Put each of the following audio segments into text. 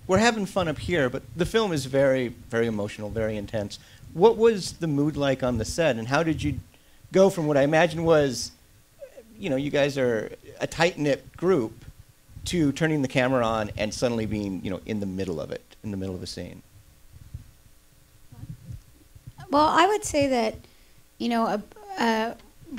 we're having fun up here, but the film is very, very emotional, very intense. What was the mood like on the set, and how did you go from what I imagine was, you know, you guys are a tight-knit group, to turning the camera on and suddenly being, you know, in the middle of it, in the middle of a scene? Well, I would say that, you know,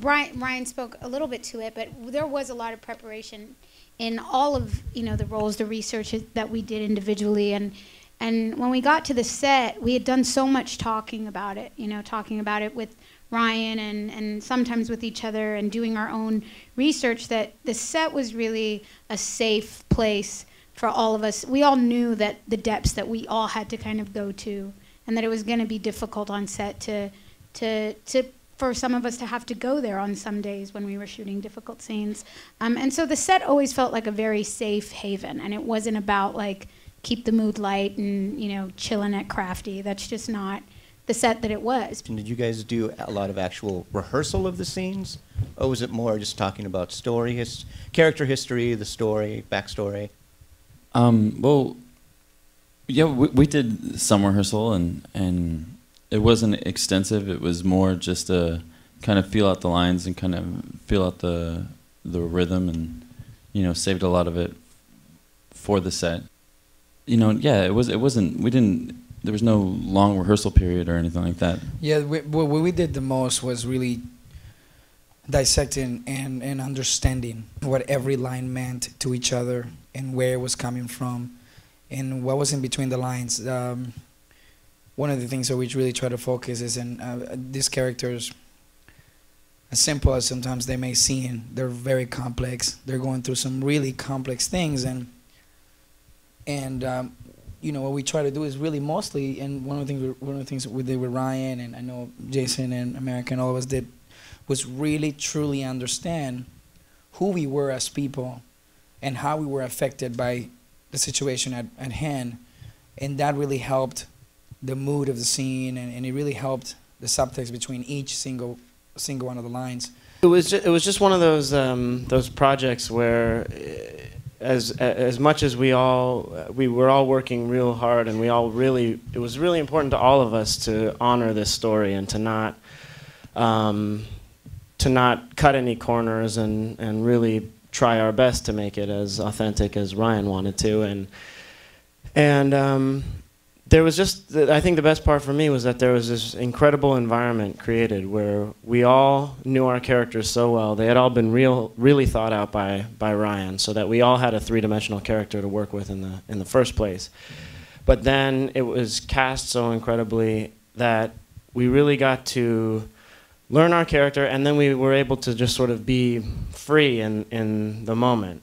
Ryan spoke a little bit to it, but there was a lot of preparation in all of, you know, the roles, the research that we did individually, and when we got to the set, we had done so much talking about it, you know, talking about it with Ryan and sometimes with each other and doing our own research, that the set was really a safe place for all of us. We all knew that the depths that we all had to kind of go to, and that it was going to be difficult on set for some of us to have to go there on some days when we were shooting difficult scenes. And so the set always felt like a very safe haven, and it wasn't about like keep the mood light and, you know, chilling at Crafty. That's just not the set that it was. And did you guys do a lot of actual rehearsal of the scenes? Or was it more just talking about story, character history, the story, backstory? Well, yeah, we did some rehearsal, and it wasn't extensive. It was more just to kind of feel out the lines and kind of feel out the rhythm, and, you know, saved a lot of it for the set. You know, yeah, it wasn't, we didn't, there was no long rehearsal period or anything like that. Yeah, what we did the most was really dissecting and understanding what every line meant to each other and where it was coming from and what was in between the lines. One of the things that we really try to focus is in these characters, as simple as sometimes they may seem, they're very complex. They're going through some really complex things, and you know, what we try to do is really mostly, and one of the things we did with Ryan, and I know Jason and America and all of us did, was really truly understand who we were as people and how we were affected by the situation at hand, and that really helped the mood of the scene, and it really helped the subtext between each single one of the lines. It was just one of those projects where, as much as we were all working real hard, and it was really important to all of us to honor this story and to not cut any corners, and really try our best to make it as authentic as Ryan wanted to, and there was just, I think the best part for me was that there was this incredible environment created where we all knew our characters so well. They had all been really thought out by Ryan, so that we all had a three-dimensional character to work with in the first place. But then it was cast so incredibly that we really got to learn our character, and then we were able to just sort of be free in the moment.